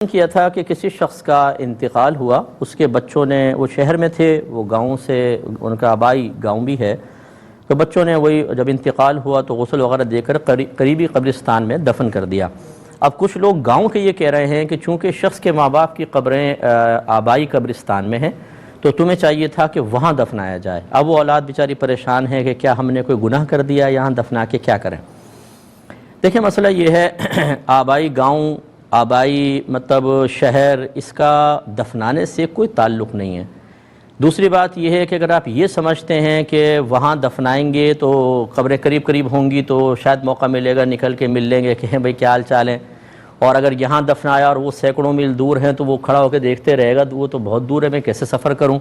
کیا تھا کہ کسی شخص کا انتقال ہوا، اس کے بچوں نے، وہ شہر میں تھے، وہ گاؤں سے، ان کا آبائی گاؤں بھی ہے، تو بچوں نے وہی جب انتقال ہوا تو غسل وغیرہ دے کر قریبی قبرستان میں دفن کر دیا۔ اب کچھ لوگ گاؤں کے یہ کہہ رہے ہیں کہ چونکہ شخص کے ماں باپ کی قبریں آبائی قبرستان میں ہیں تو تمہیں چاہیے تھا کہ وہاں دفنایا جائے۔ اب وہ اولاد بیچاری پریشان ہے کہ کیا ہم نے کوئی گناہ کر دیا، یہاں دفنا کے کیا کریں؟ دیکھیں مسئلہ یہ ہے آبائی گاؤں، آبائی مطلب شہر، اس کا دفنانے سے کوئی تعلق نہیں ہے۔ دوسری بات یہ ہے کہ اگر آپ یہ سمجھتے ہیں کہ وہاں دفنائیں گے تو قبریں قریب قریب ہوں گی تو شاید موقع ملے گا نکل کے مل لیں گے کہ بھئی کیا حال چال ہے، اور اگر یہاں دفنایا اور وہ سینکڑوں میل دور ہیں تو وہ کھڑا ہو کے دیکھتے رہے گا تو وہ تو بہت دور ہے، میں کیسے سفر کروں؟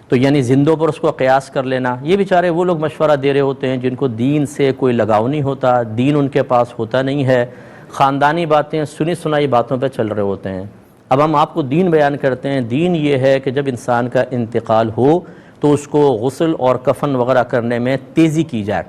تو یعنی زندوں پر اس کو قیاس کر لینا، یہ بیچارے وہ لوگ مشورہ دے رہے ہوتے ہیں جن کو دین سے کوئی لگاؤ نہیں ہوتا، دین ان کے پاس ہوتا نہیں ہے، خاندانی باتیں، سنی سنائی باتوں پہ چل رہے ہوتے ہیں۔ اب ہم آپ کو دین بیان کرتے ہیں۔ دین یہ ہے کہ جب انسان کا انتقال ہو تو اس کو غسل اور کفن وغیرہ کرنے میں تیزی کی جائے۔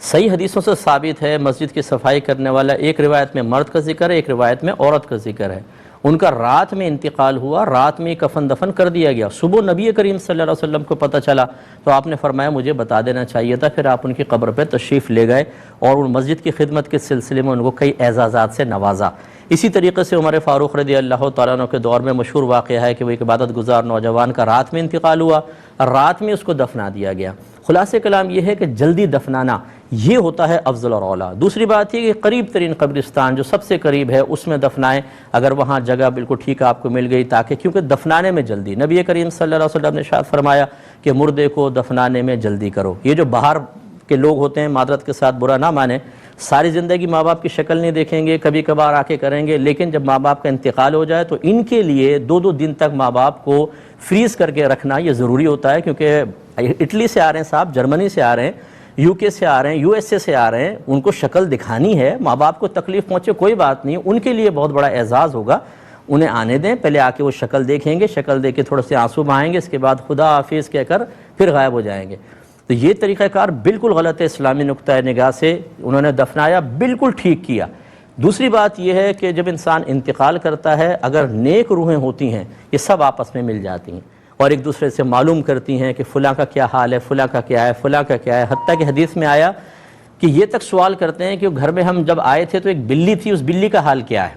صحیح حدیثوں سے ثابت ہے، مسجد کی صفائی کرنے والا، ایک روایت میں مرد کا ذکر ہے، ایک روایت میں عورت کا ذکر ہے، ان کا رات میں انتقال ہوا، رات میں کفن دفن کر دیا گیا۔ صبح نبی کریم صلی اللہ علیہ وسلم کو پتہ چلا تو آپ نے فرمایا مجھے بتا دینا چاہیے تھا، پھر آپ ان کی قبر پہ تشریف لے گئے اور ان مسجد کی خدمت کے سلسلے میں ان کو کئی اعزازات سے نوازا۔ اسی طریقے سے عمر فاروق رضی اللہ تعالیٰ عنہ کے دور میں مشہور واقعہ ہے کہ وہ ایک عبادت گزار نوجوان کا رات میں انتقال ہوا، رات میں اس کو دفنا دیا گیا۔ خلاصہ کلام یہ ہے کہ جلدی دفنانا یہ ہوتا ہے افضل اور اولیٰ۔ دوسری بات یہ کہ قریب ترین قبرستان جو سب سے قریب ہے اس میں دفنائیں، اگر وہاں جگہ بالکل ٹھیک آپ کو مل گئی، تاکہ کیونکہ دفنانے میں جلدی، نبی کریم صلی اللہ علیہ وسلم نے ارشاد فرمایا کہ مردے کو دفنانے میں جلدی کرو۔ یہ جو باہر کے لوگ ہوتے ہیں، معذرت کے ساتھ برا نہ مانیں، ساری زندگی ماں باپ کی شکل نہیں دیکھیں گے، کبھی کبھار آ کے کریں گے، لیکن جب ماں باپ کا انتقال ہو جائے تو ان کے لیے دو دو دن تک ماں باپ کو فریز کر کے رکھنا یہ ضروری ہوتا ہے، کیونکہ اٹلی سے آ رہے ہیں صاحب، جرمنی سے آ رہے ہیں، یو کے سے آ رہے ہیں، یو ایس اے سے آ رہے ہیں، ان کو شکل دکھانی ہے، ماں باپ کو تکلیف پہنچے کوئی بات نہیں، ان کے لیے بہت بڑا اعزاز ہوگا، انہیں آنے دیں، پہلے آ کے وہ شکل دیکھیں گے، شکل دیکھ کے تھوڑے سے آنسو بہائیں گے، اس کے بعد خدا حافظ کہہ کر پھر غائب ہو جائیں گے۔ تو یہ طریقہ کار بالکل غلط ہے اسلامی نقطہ نگاہ سے، انہوں نے دفنایا، بالکل ٹھیک کیا۔ دوسری بات یہ ہے کہ جب انسان انتقال کرتا ہے، اگر نیک روحیں ہوتی ہیں یہ سب آپس میں مل جاتی ہیں اور ایک دوسرے سے معلوم کرتی ہیں کہ فلاں کا کیا حال ہے، فلاں کا کیا ہے، فلاں کا کیا ہے، حتیٰ کہ حدیث میں آیا کہ یہ تک سوال کرتے ہیں کہ گھر میں ہم جب آئے تھے تو ایک بلی تھی، اس بلی کا حال کیا ہے،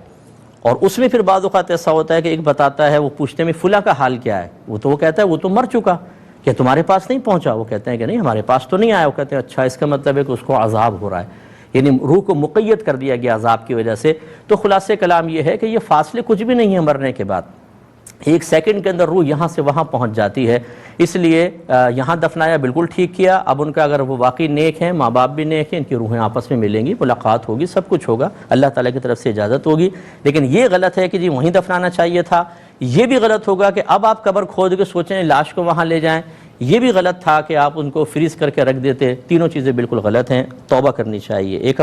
اور اس میں پھر بعض اوقات ایسا ہوتا ہے کہ ایک بتاتا ہے، وہ پوچھتے ہیں فلاں کا حال کیا ہے، وہ کہتا ہے وہ تو مر چکا، کہ تمہارے پاس نہیں پہنچا؟ وہ کہتے ہیں کہ نہیں ہمارے پاس تو نہیں آیا۔ وہ کہتے ہیں اچھا، اس کا مطلب ہے کہ اس کو عذاب ہو رہا ہے، یعنی روح کو مقید کر دیا گیا عذاب کی وجہ سے۔ تو خلاصہ کلام یہ ہے کہ یہ فاصلے کچھ بھی نہیں ہیں مرنے کے بعد، ایک سیکنڈ کے اندر روح یہاں سے وہاں پہنچ جاتی ہے، اس لیے یہاں دفنایا، بالکل ٹھیک کیا۔ اب ان کا اگر وہ واقعی نیک ہیں، ماں باپ بھی نیک ہیں، ان کی روحیں آپس میں ملیں گی، ملاقات ہوگی، سب کچھ ہوگا، اللہ تعالیٰ کی طرف سے اجازت ہوگی۔ لیکن یہ غلط ہے کہ جی وہیں دفنانا چاہیے تھا، یہ بھی غلط ہوگا کہ اب آپ قبر کھود کے سوچیں لاش کو وہاں لے جائیں، یہ بھی غلط تھا کہ آپ ان کو فریز کر کے رکھ دیتے۔ تینوں چیزیں بالکل غلط ہیں، توبہ کرنی چاہیے۔ ایک